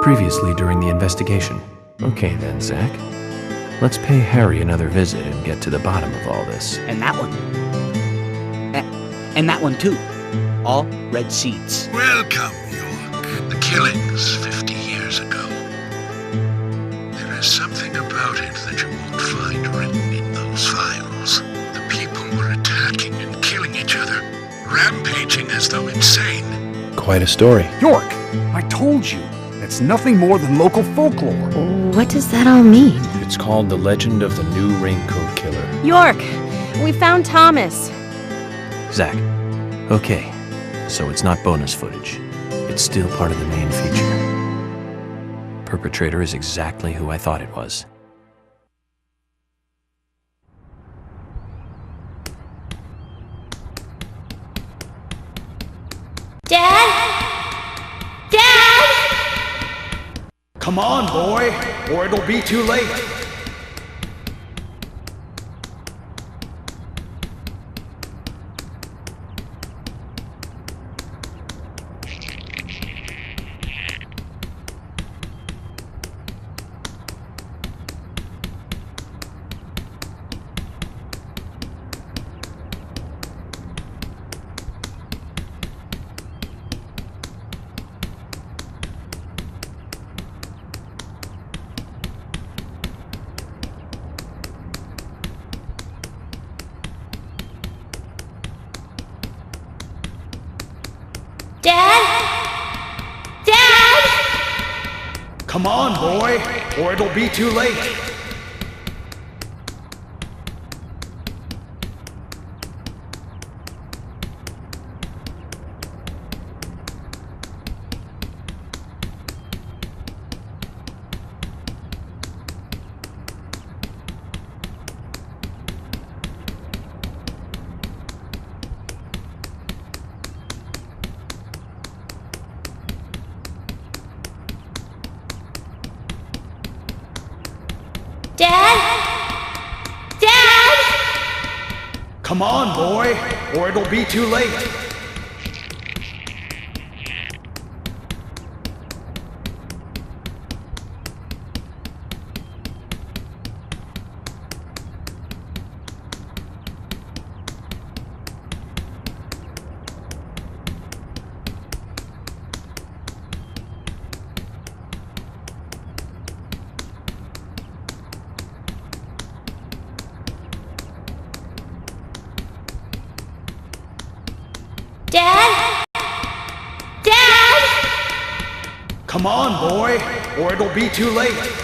Previously during the investigation. Okay then, Zach. Let's pay Harry another visit and get to the bottom of all this. And that one. And that one too. All red seeds. Welcome, York. The killings 50 years ago. There is something about it that you won't find written in those files. The people were attacking and killing each other, rampaging as though insane. Quite a story. York, I told you, it's nothing more than local folklore. What does that all mean? It's called The Legend of the New Raincoat Killer. York, we found Thomas. Zach. Okay, so it's not bonus footage. It's still part of the main feature. Perpetrator is exactly who I thought it was. Dad? Dad? Come on, boy, or it'll be too late. Dad? Dad? Come on, boy, or it'll be too late. Dad? Dad? Come on, boy, or it'll be too late. Dad? Dad? Come on, boy, or it'll be too late.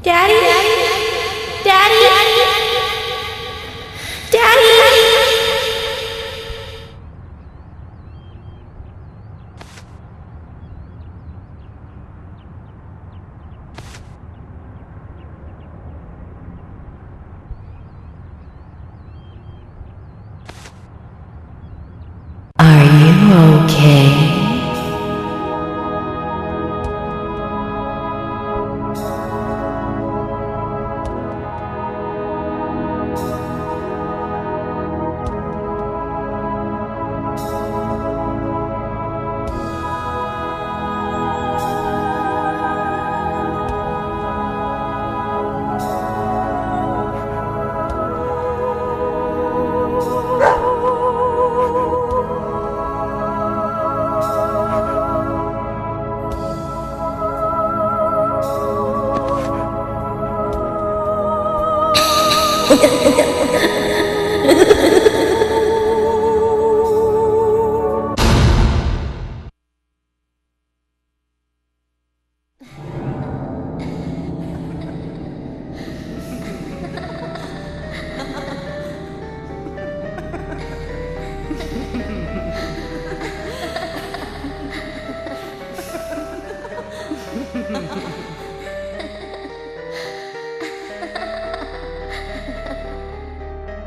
Daddy? Daddy? Daddy? Are you okay?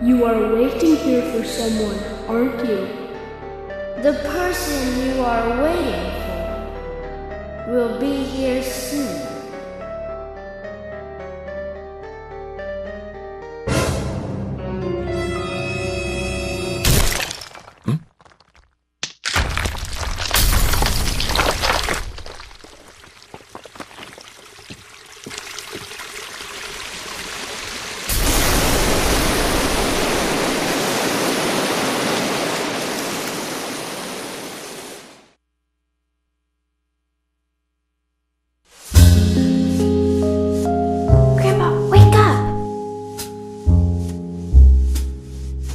You are waiting here for someone, aren't you? The person you are waiting for will be here soon.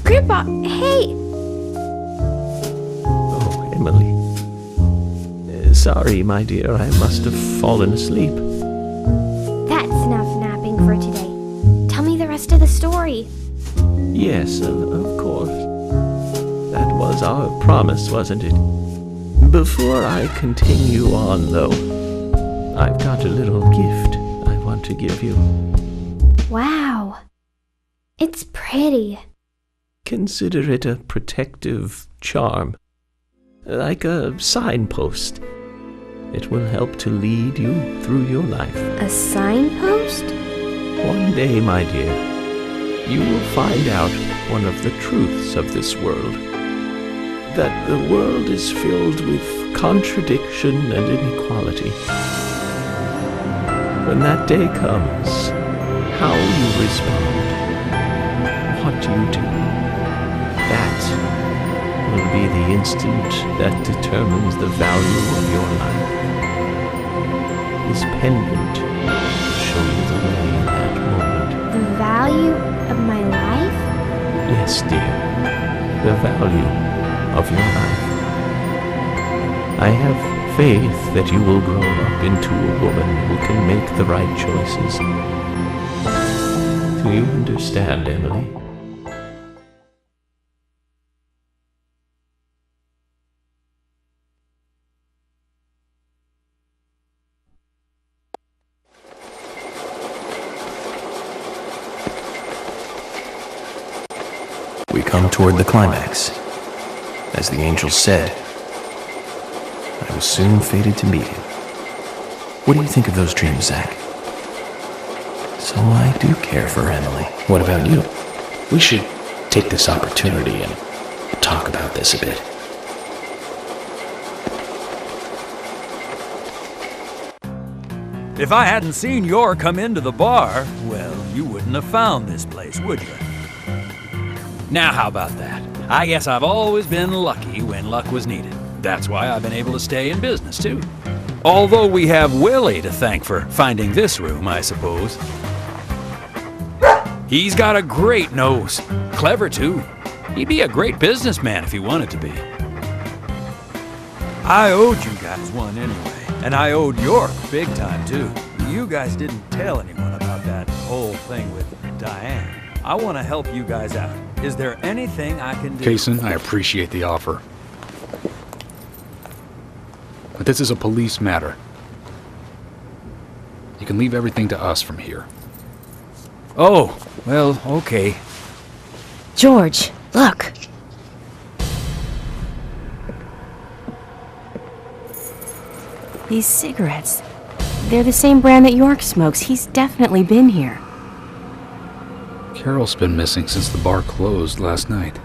Grandpa, hey! Oh, Emily. Sorry, my dear, I must have fallen asleep. That's enough napping for today. Tell me the rest of the story. Yes, of course. That was our promise, wasn't it? Before I continue on, though, I've got a little gift I want to give you. Wow. It's pretty. Consider it a protective charm, like a signpost. It will help to lead you through your life. A signpost? One day, my dear, you will find out one of the truths of this world. That the world is filled with contradiction and inequality. When that day comes, how you respond, what you do, that will be the instant that determines the value of your life. This pendant will show you the way in that moment. The value of my life? Yes, dear. The value of your life. I have faith that you will grow up into a woman who can make the right choices. Do you understand, Emily? We come toward the climax. As the angel said, I was soon fated to meet him. What do you think of those dreams, Zach? So I do care for Emily. What about you? We should take this opportunity and talk about this a bit. If I hadn't seen Yor come into the bar, well, you wouldn't have found this place, would you? Now how about that? I guess I've always been lucky when luck was needed. That's why I've been able to stay in business, too. Although we have Willie to thank for finding this room, I suppose. He's got a great nose. Clever, too. He'd be a great businessman if he wanted to be. I owed you guys one anyway, and I owed York big time, too. You guys didn't tell anyone about that whole thing with Diane. I want to help you guys out. Is there anything I can do? Kaysen, I appreciate the offer. But this is a police matter. You can leave everything to us from here. Oh, well, okay. George, look. These cigarettes. They're the same brand that York smokes. He's definitely been here. Carol's been missing since the bar closed last night.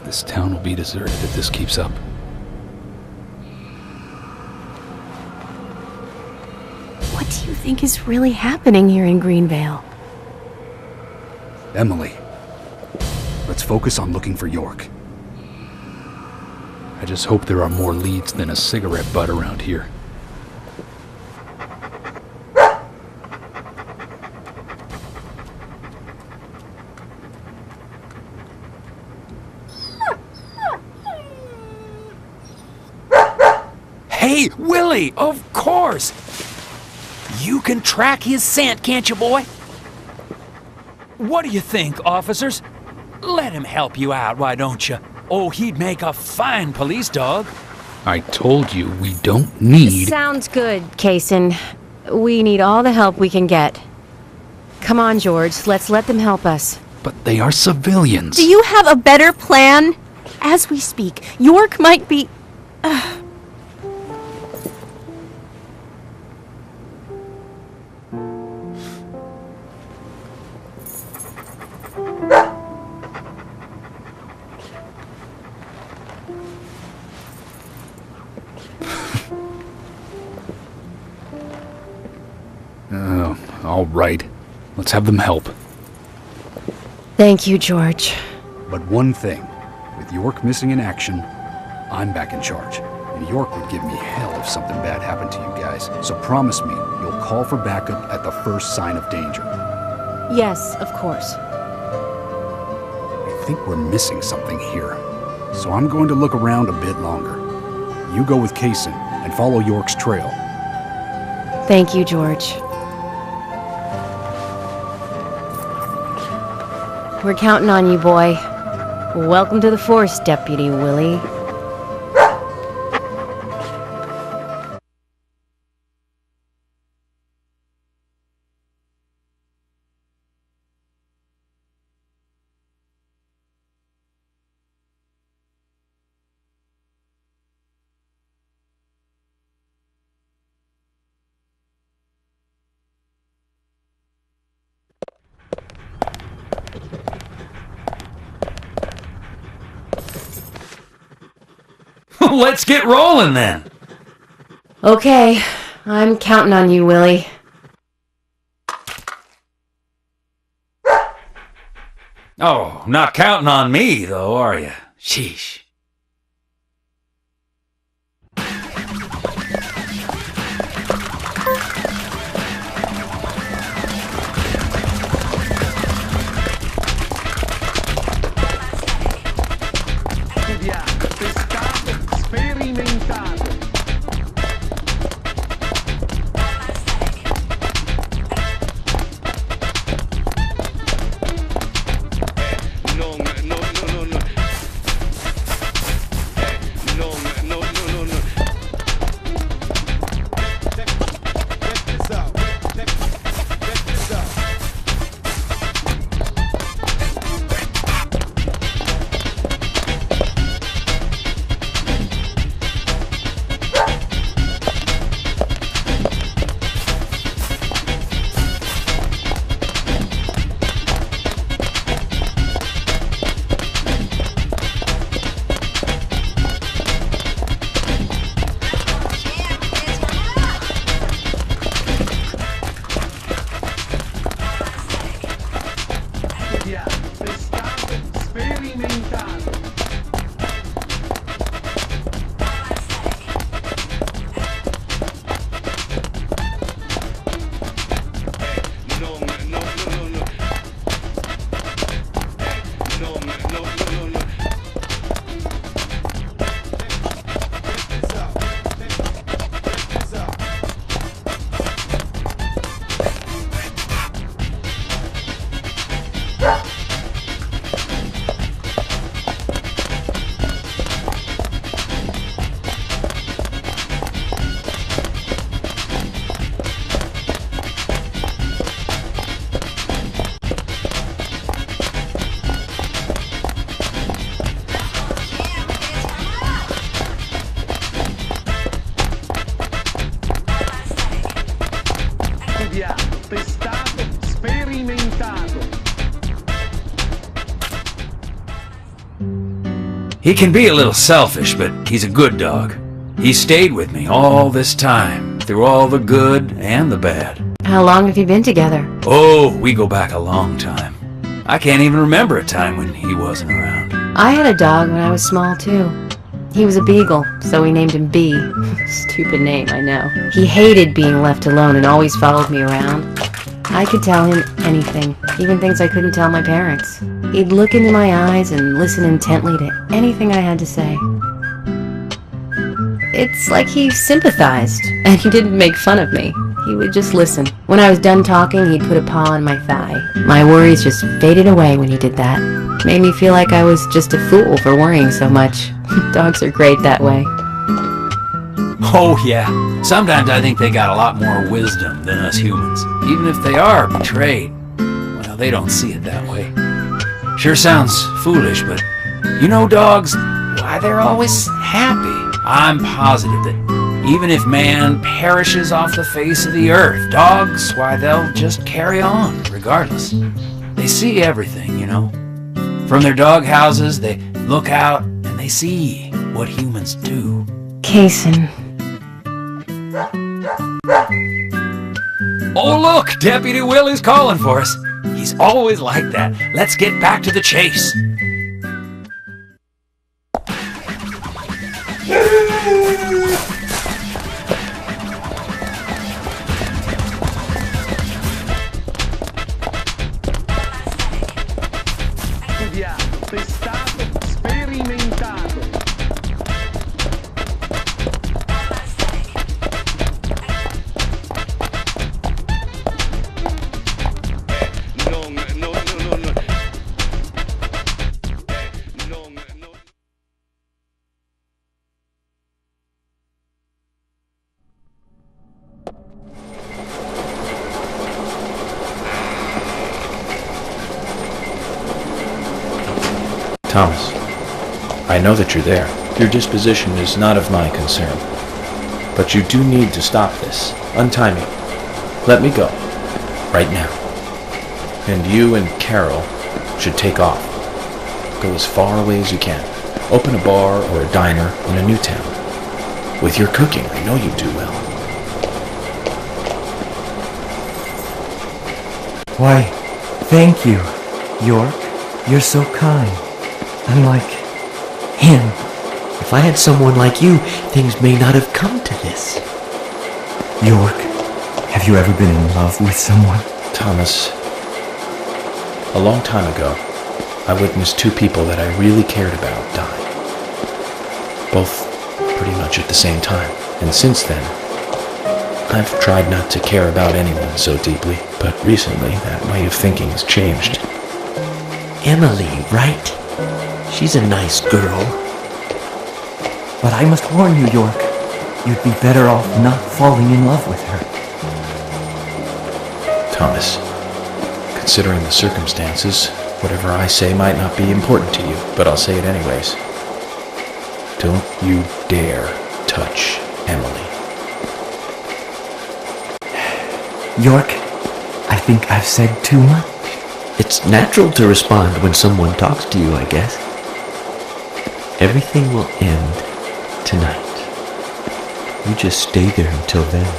This town will be deserted if this keeps up. What do you think is really happening here in Greenvale? Emily, let's focus on looking for York. I just hope there are more leads than a cigarette butt around here. Hey, Willie, of course! You can track his scent, can't you, boy? What do you think, officers? Let him help you out, why don't you? Oh, he'd make a fine police dog. I told you we don't need... Sounds good, Kaysen. We need all the help we can get. Come on, George. Let's let them help us. But they are civilians. Do you have a better plan? As we speak, York might be... All right. Let's have them help. Thank you, George. But one thing, with York missing in action, I'm back in charge. And York would give me hell if something bad happened to you guys. So promise me you'll call for backup at the first sign of danger. Yes, of course. I think we're missing something here. So I'm going to look around a bit longer. You go with Kaysen and follow York's trail. Thank you, George. We're counting on you, boy. Welcome to the force, Deputy Willie. Let's get rolling then. Okay, I'm counting on you, Willie. Oh, not counting on me, though, are you? Sheesh. He can be a little selfish, but he's a good dog. He stayed with me all this time, through all the good and the bad. How long have you been together? Oh, we go back a long time. I can't even remember a time when he wasn't around. I had a dog when I was small, too. He was a beagle, so we named him B. Stupid name, I know. He hated being left alone and always followed me around. I could tell him anything, even things I couldn't tell my parents. He'd look into my eyes and listen intently to anything I had to say. It's like he sympathized, and he didn't make fun of me. He would just listen. When I was done talking, he'd put a paw on my thigh. My worries just faded away when he did that. Made me feel like I was just a fool for worrying so much. Dogs are great that way. Oh yeah, sometimes I think they got a lot more wisdom than us humans, even if they are betrayed. they don't see it that way. Sure sounds foolish, but you know dogs, why, they're always happy. I'm positive that even if man perishes off the face of the earth, dogs, why, they'll just carry on, regardless. They see everything, you know. From their dog houses, they look out and they see what humans do. Kason. Oh, look! Deputy Willie's calling for us. He's always like that. Let's get back to the chase. Thomas, I know that you're there. Your disposition is not of my concern. But you do need to stop this. Untie me. Let me go. Right now. And you and Carol should take off. Go as far away as you can. Open a bar or a diner in a new town. With your cooking, I know you do well. Why, thank you, York. You're so kind. Unlike him. If I had someone like you, things may not have come to this. York, have you ever been in love with someone? Thomas, a long time ago, I witnessed two people that I really cared about die. Both pretty much at the same time. And since then, I've tried not to care about anyone so deeply, but recently that way of thinking has changed. Emily, right? She's a nice girl. But I must warn you, York. You'd be better off not falling in love with her. Thomas, considering the circumstances, whatever I say might not be important to you, but I'll say it anyways. Don't you dare touch Emily. York, I think I've said too much. It's natural to respond when someone talks to you, I guess. Everything will end tonight. You just stay there until then.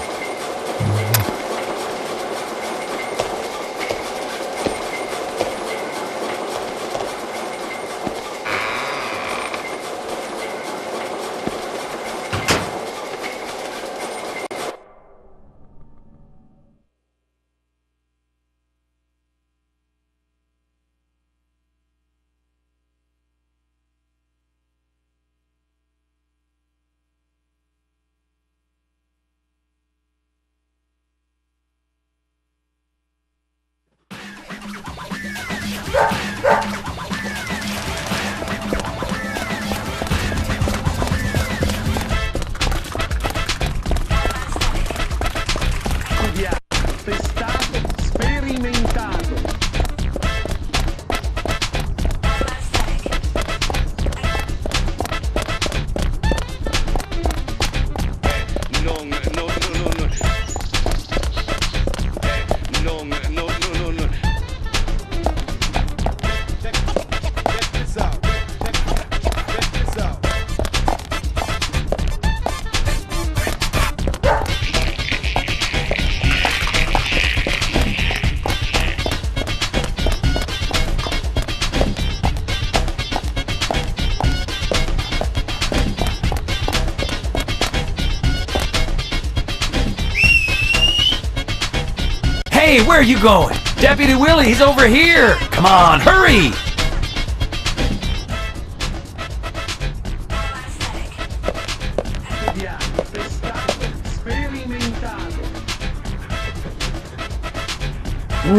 Hey, where are you going? Deputy Willie, he's over here! Come on, hurry!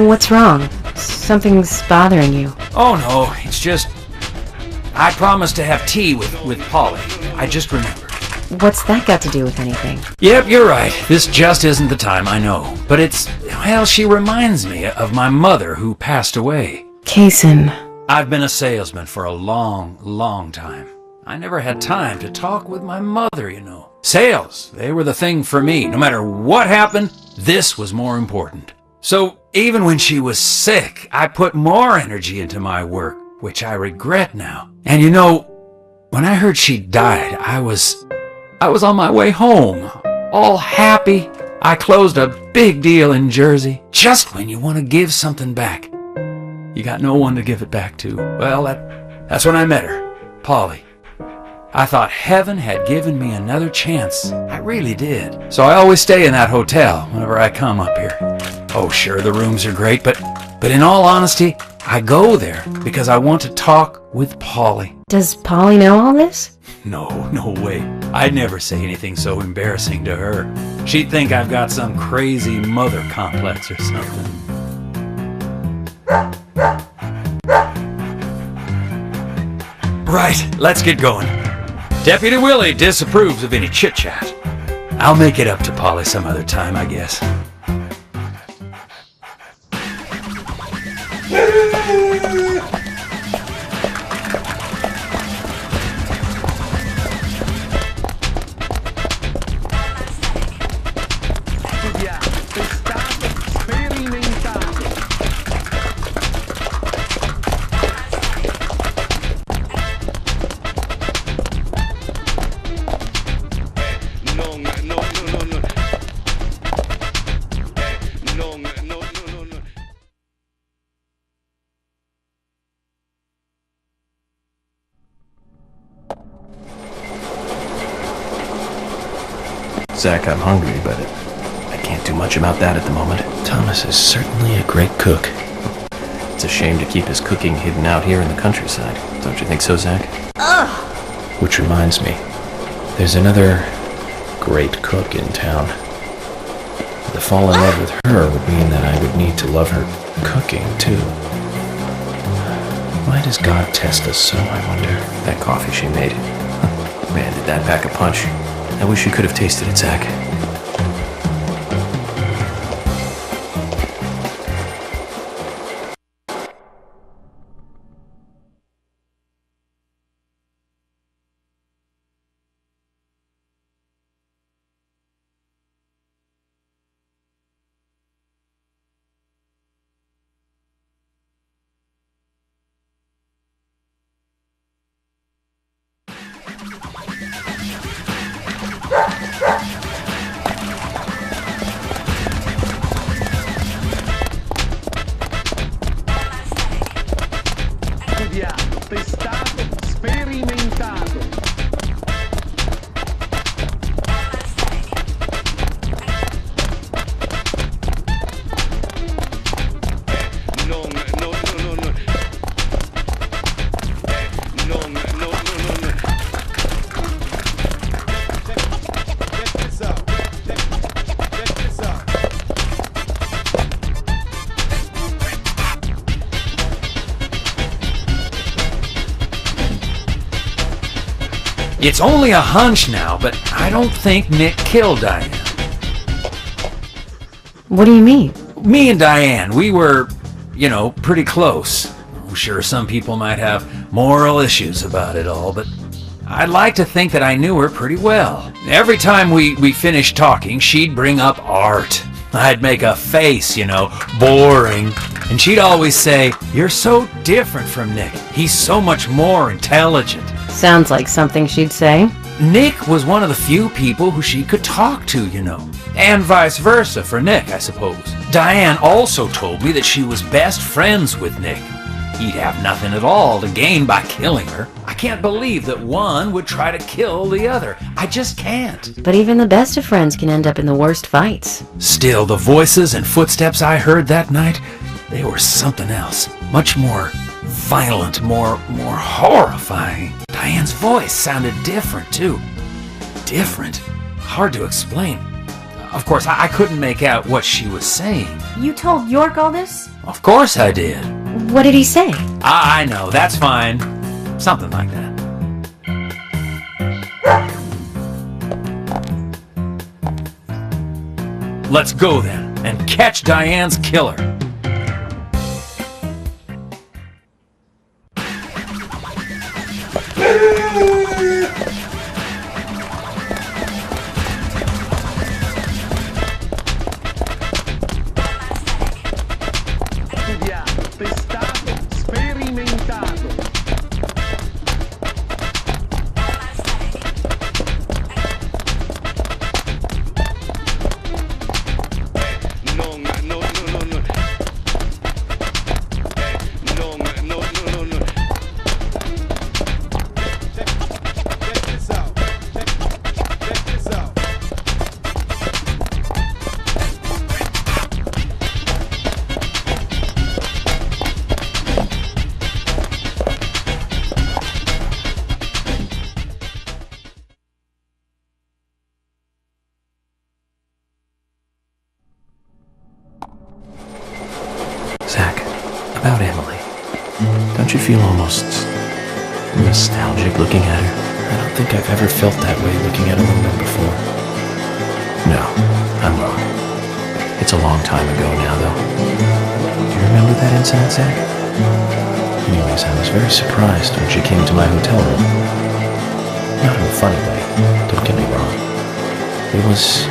What's wrong? Something's bothering you. Oh no, it's just... I promised to have tea with Polly. I just remembered. What's that got to do with anything? Yep, you're right. This just isn't the time, I know. But well, she reminds me of my mother who passed away. Kaysen. I've been a salesman for a long, long time. I never had time to talk with my mother, you know. Sales, they were the thing for me. No matter what happened, this was more important. So even when she was sick, I put more energy into my work, which I regret now. And you know, when I heard she died, I was on my way home, all happy. I closed a big deal in Jersey. Just when you want to give something back, you got no one to give it back to. Well, that's when I met her, Polly. I thought heaven had given me another chance. I really did. So I always stay in that hotel whenever I come up here. Oh, sure, the rooms are great, but in all honesty, I go there because I want to talk with Polly. Does Polly know all this? No way. I'd never say anything so embarrassing to her. She'd think I've got some crazy mother complex or something. Right, let's get going. Deputy Willie disapproves of any chit-chat. I'll make it up to Polly some other time, I guess. Zach, I'm hungry, but I can't do much about that at the moment. Thomas is certainly a great cook. It's a shame to keep his cooking hidden out here in the countryside. Don't you think so, Zach? Ugh! Which reminds me, there's another great cook in town. To fall in love with her would mean that I would need to love her cooking, too. Why does God test us so, I wonder? That coffee she made. Man, did that pack a punch. I wish you could have tasted it, Zach. It's only a hunch now, but I don't think Nick killed Diane. What do you mean? Me and Diane, we were, pretty close. I'm sure some people might have moral issues about it all, but I'd like to think that I knew her pretty well. Every time we finished talking, she'd bring up art. I'd make a face, boring. And she'd always say, "You're so different from Nick. He's so much more intelligent." Sounds like something she'd say. Nick was one of the few people who she could talk to, And vice versa for Nick, I suppose. Diane also told me that she was best friends with Nick. He'd have nothing at all to gain by killing her. I can't believe that one would try to kill the other. I just can't. But even the best of friends can end up in the worst fights. Still, the voices and footsteps I heard that night, they were something else. Much more violent, more horrifying. Diane's voice sounded different, too. Different. Hard to explain. Of course, I couldn't make out what she was saying. You told York all this? Of course I did. What did he say? I know, that's fine. Something like that. Let's go then, and catch Diane's killer. Zach, about Emily. Don't you feel almost nostalgic looking at her? I don't think I've ever felt that way looking at a woman before. No, I'm wrong. It's a long time ago now, though. Do you remember that incident, Zach? Anyways, I was very surprised when she came to my hotel room. Not in a funny way, don't get me wrong. It was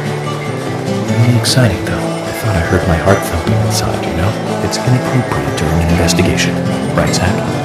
really exciting, though. I thought I heard my heart thumping inside, you know? It's inappropriate during an investigation. Right, Zach?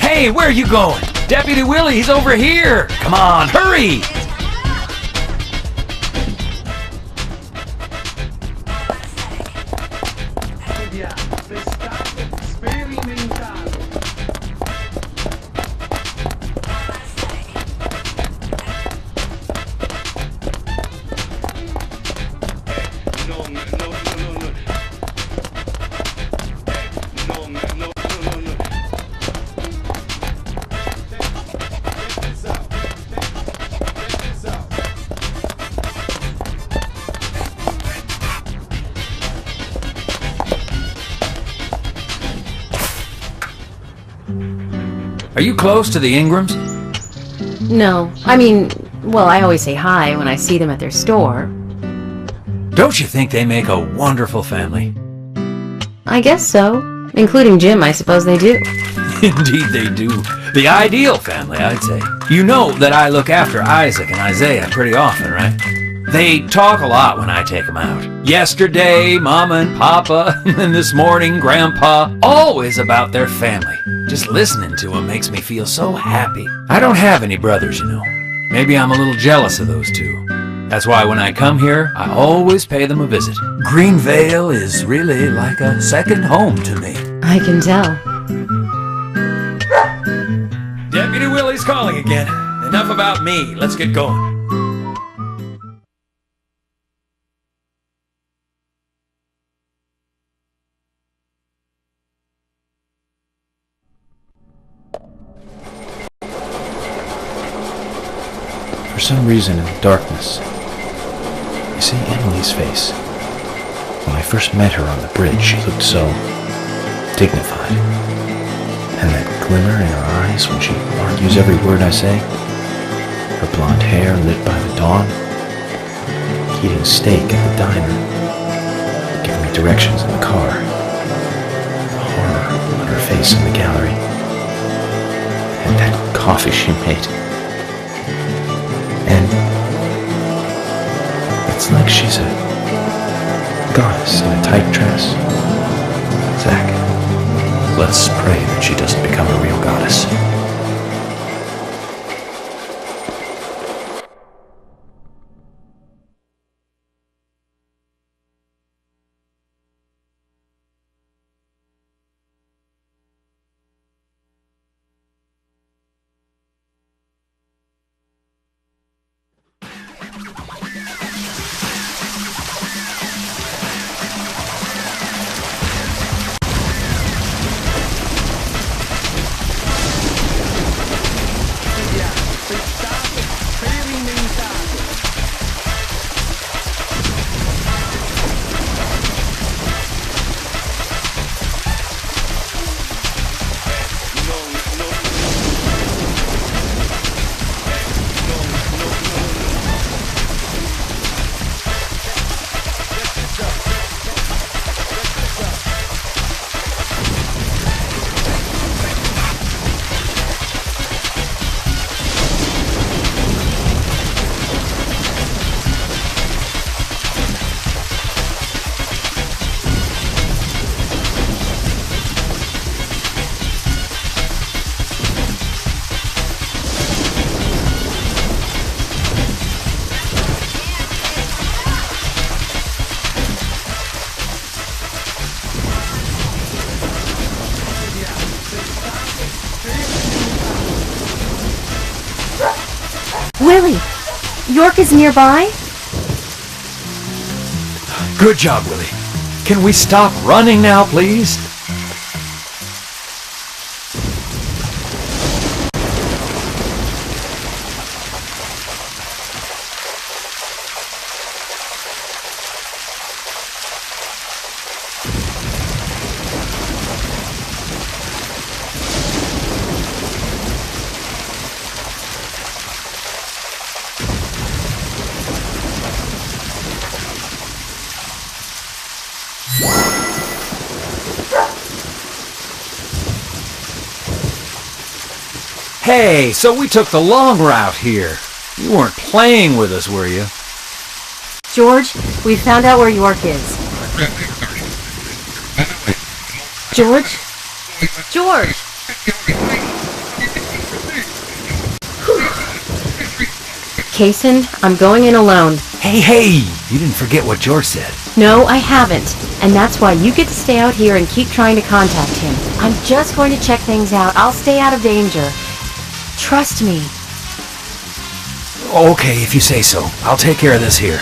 Hey, where are you going? Deputy Willie, he's over here! Come on, hurry! Are you close to the Ingrams? No. I mean, well, I always say hi when I see them at their store. Don't you think they make a wonderful family? I guess so. Including Jim, I suppose they do. Indeed they do. The ideal family, I'd say. You know that I look after Isaac and Isaiah pretty often, right? They talk a lot when I take them out. Yesterday, Mama and Papa, and this morning, Grandpa, always about their family. Just listening to them makes me feel so happy. I don't have any brothers, you know. Maybe I'm a little jealous of those two. That's why when I come here, I always pay them a visit. Greenvale is really like a second home to me. I can tell. Deputy Willie's calling again. Enough about me. Let's get going. For some reason, in the darkness, I see Emily's face. When I first met her on the bridge, she looked so dignified. And that glimmer in her eyes when she argues every word I say, her blonde hair lit by the dawn, eating steak at the diner, giving me directions in the car, the horror on her face in the gallery, and that coffee she made. And it's like she's a goddess in a tight dress. Zach, let's pray that she doesn't become a real goddess. Willie! York is nearby? Good job, Willie. Can we stop running now, please? Hey, so we took the long route here. You weren't playing with us, were you? George, we found out where York is. George? George! Kaysen, I'm going in alone. Hey! You didn't forget what George said. No, I haven't. And that's why you get to stay out here and keep trying to contact him. I'm just going to check things out. I'll stay out of danger. Trust me. Okay, if you say so. I'll take care of this here.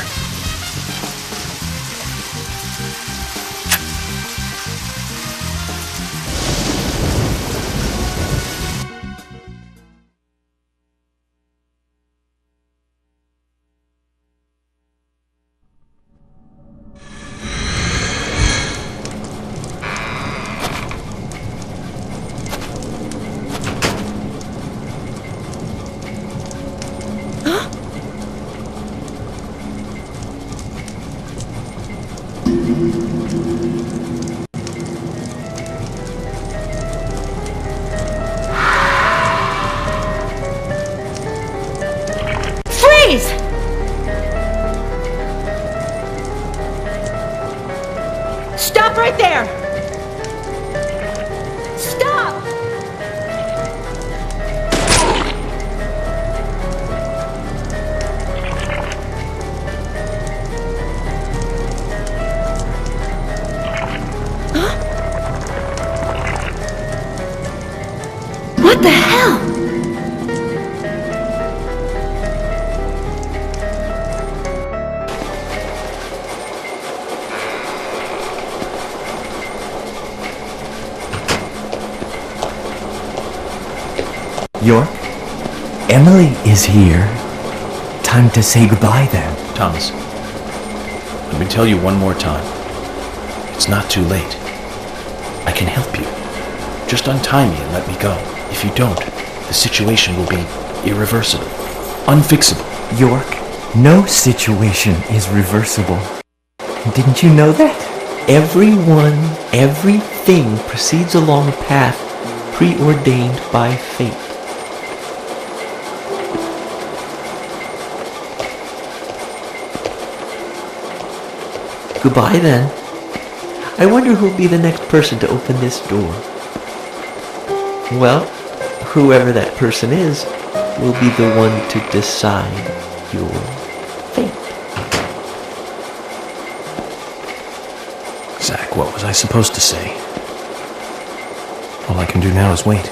Freeze! Stop right there! Stop! What the hell? York? Emily is here. Time to say goodbye then. Thomas, let me tell you one more time. It's not too late. I can help you. Just untie me and let me go. If you don't, the situation will be irreversible. unfixable. York, no situation is reversible. Didn't you know that? Everyone, everything proceeds along a path preordained by fate. Goodbye then. I wonder who'll be the next person to open this door. Well, whoever that person is will be the one to decide your fate. Zach, what was I supposed to say? All I can do now is wait.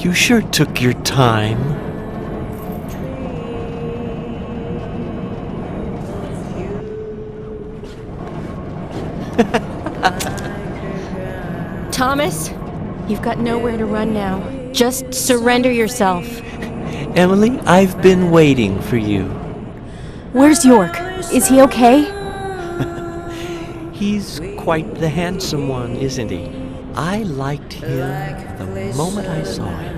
You sure took your time. Thomas, you've got nowhere to run now. Just surrender yourself. Emily, I've been waiting for you. Where's York? Is he okay? He's quite the handsome one, isn't he? I liked him the moment I saw him.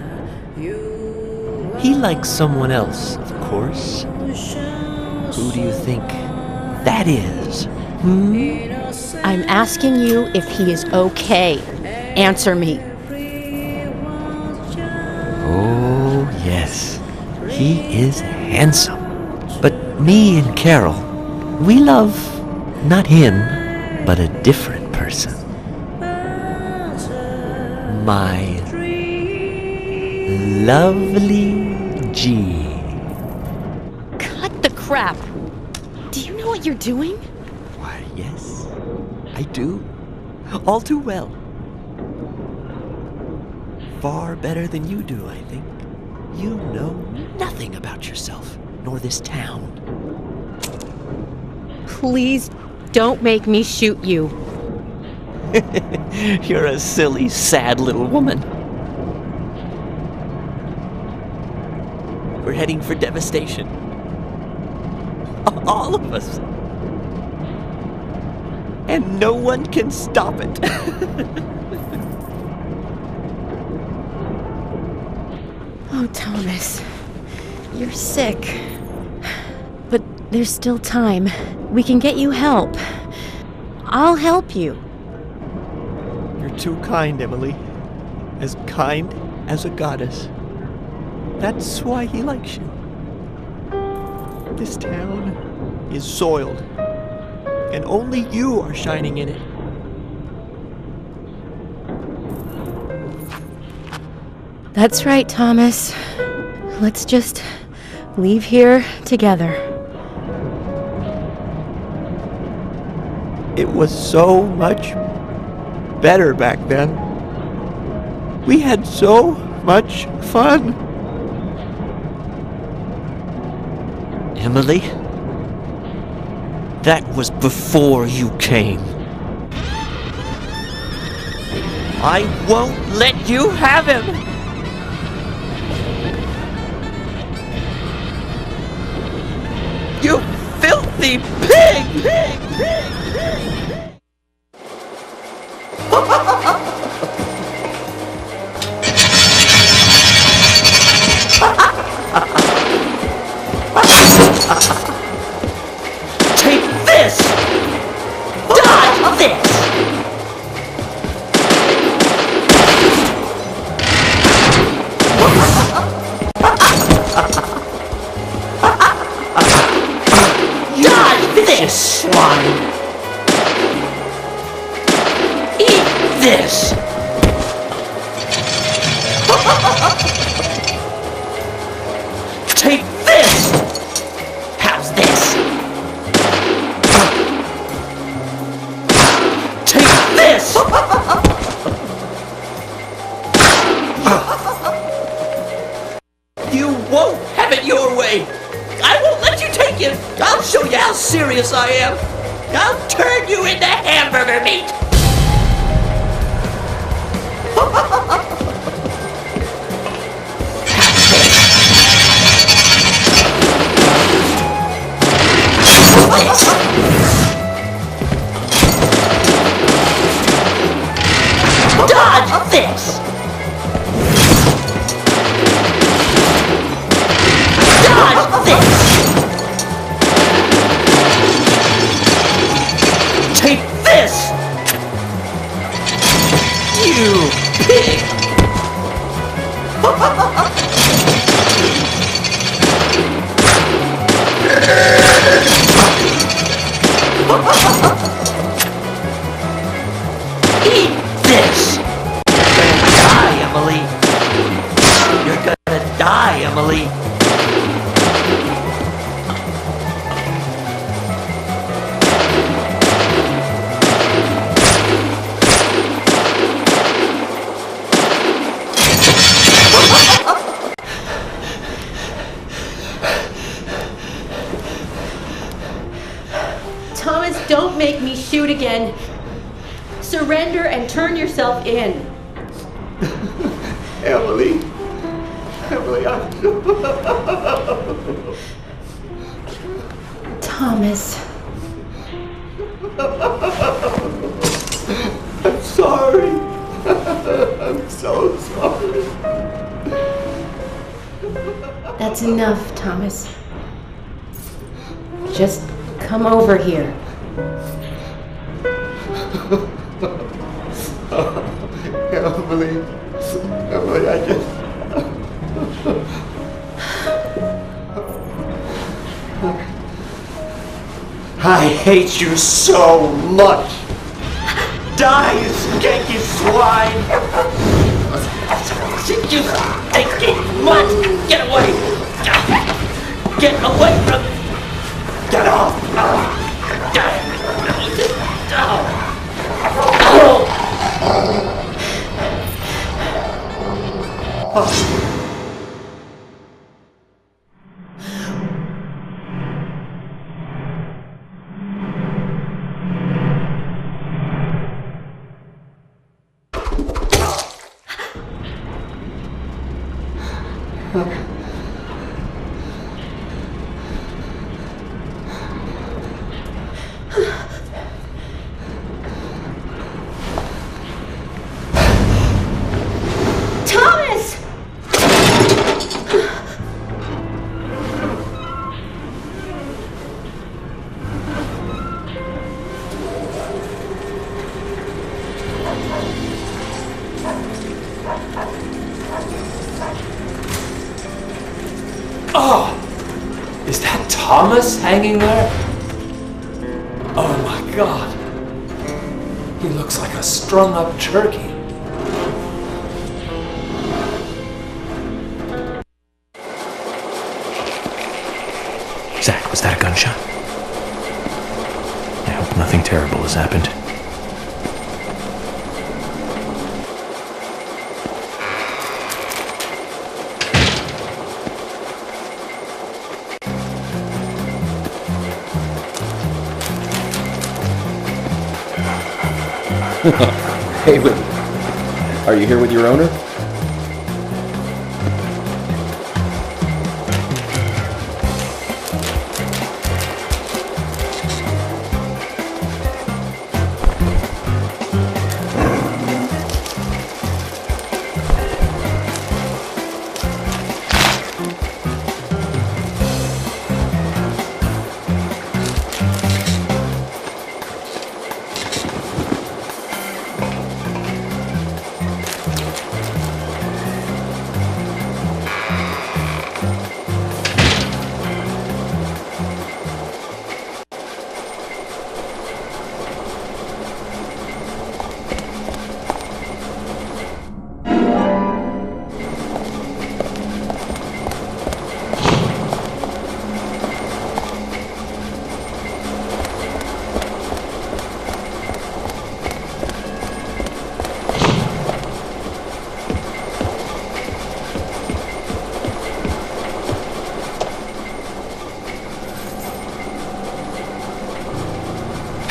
He likes someone else, of course. Who do you think that is? I'm asking you if he is okay. Answer me. Oh, yes. He is handsome. But me and Carol, we love not him, but a different person. My lovely G. Cut the crap! Do you know what you're doing? Why, yes, I do. All too well. Far better than you do, I think. You know nothing about yourself, nor this town. Please don't make me shoot you. You're a silly, sad little woman. We're heading for devastation. All of us. And no one can stop it. Oh, Thomas. You're sick. But there's still time. We can get you help. I'll help you. You're too kind, Emily. As kind as a goddess. That's why he likes you. This town is soiled, and only you are shining in it. That's right, Thomas. Let's just leave here together. It was so much better back then. We had so much fun. Emily, that was before you came. I won't let you have him! You filthy pig! Take this! Dodge this! Dodge this, swine! Eat this! Take this! How's this? Take this! You won't have it your way! I won't let you take it! I'll show you how serious I am! I'll turn you into hamburger meat! Dodge this! Dodge this! Take this! You pig! Eat this! You're gonna die, Emily. Thomas, don't make me shoot again. Surrender and turn yourself in. Emily, Thomas. I'm sorry. I'm so sorry. That's enough, Thomas. Just come over here. Emily, I just... I hate you so much! Die, you skanky swine! You stinky mutt! Get away! Get away from me! Get off! Thomas! Oh! Is that Thomas hanging there? Oh my god. He looks like a strung-up turkey. Zach, was that a gunshot? I hope nothing terrible has happened. Hey, are you here with your owner?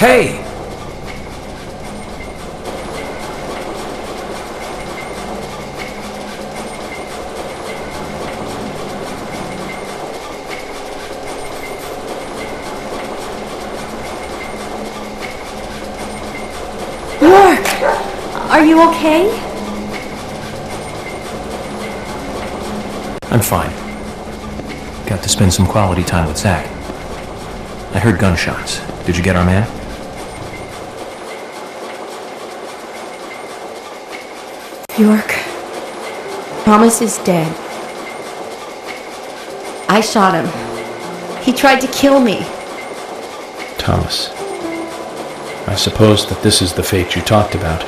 Hey! York! Are you okay? I'm fine. Got to spend some quality time with Zach. I heard gunshots. Did you get our man? York. Thomas is dead. I shot him. He tried to kill me. Thomas. I suppose that this is the fate you talked about.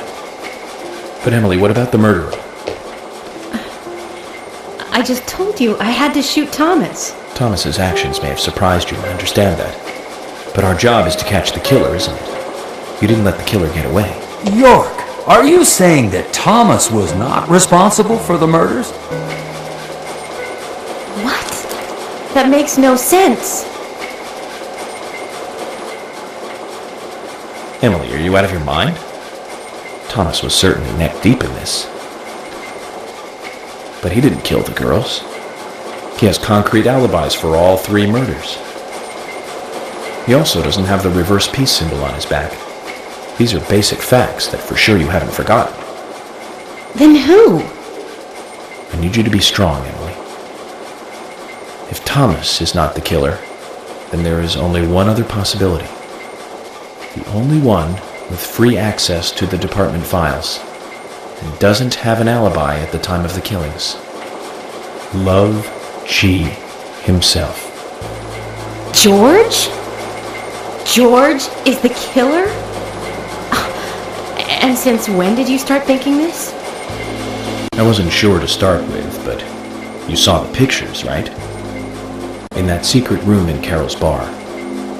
But Emily, what about the murderer? I just told you I had to shoot Thomas. Thomas's actions may have surprised you, I understand that. But our job is to catch the killer, isn't it? You didn't let the killer get away. York, are you saying that Thomas was not responsible for the murders? What? That makes no sense. Emily, are you out of your mind? Thomas was certainly neck deep in this. But he didn't kill the girls. He has concrete alibis for all 3 murders. He also doesn't have the reverse peace symbol on his back. These are basic facts that for sure you haven't forgotten. Then who? I need you to be strong, Emily. If Thomas is not the killer, then there is only one other possibility. The only one with free access to the department files and doesn't have an alibi at the time of the killings. Love Chi himself. George? George is the killer? And since when did you start thinking this? I wasn't sure to start with, but you saw the pictures, right? In that secret room in Carol's bar.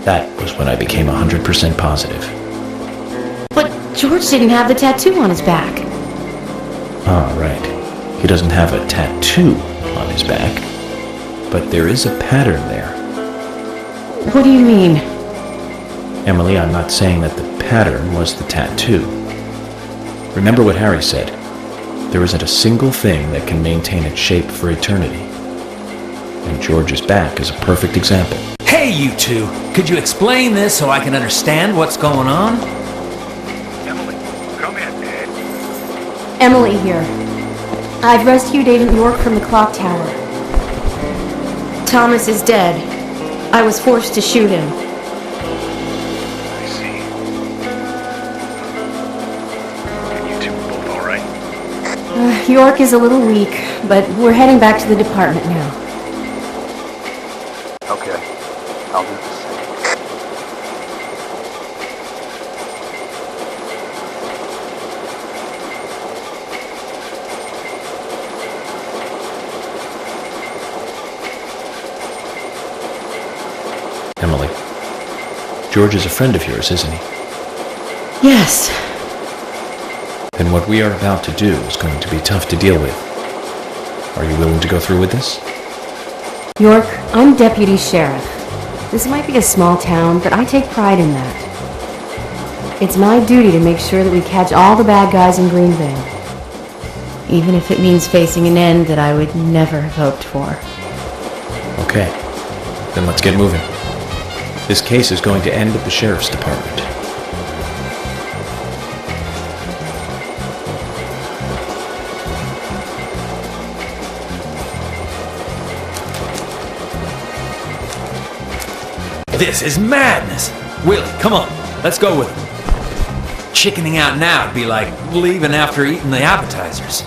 That was when I became 100% positive. But George didn't have the tattoo on his back. Ah, right. He doesn't have a tattoo on his back, but there is a pattern there. What do you mean? Emily, I'm not saying that the pattern was the tattoo. Remember what Harry said. There isn't a single thing that can maintain its shape for eternity. And George's back is a perfect example. Hey, you two! Could you explain this so I can understand what's going on? Emily, come in, Dad. Emily here. I've rescued Agent York from the clock tower. Thomas is dead. I was forced to shoot him. I see. And you two both all right? York is a little weak, but we're heading back to the department now. Okay, I'll do the same. Emily, George is a friend of yours, isn't he? Yes. Then what we are about to do is going to be tough to deal with. Are you willing to go through with this? York, I'm deputy sheriff. This might be a small town, but I take pride in that. It's my duty to make sure that we catch all the bad guys in Greenvale. Even if it means facing an end that I would never have hoped for. Okay, then let's get moving. This case is going to end at the sheriff's department. This is madness! Willie, come on, let's go with him. Chickening out now would be like leaving after eating the appetizers.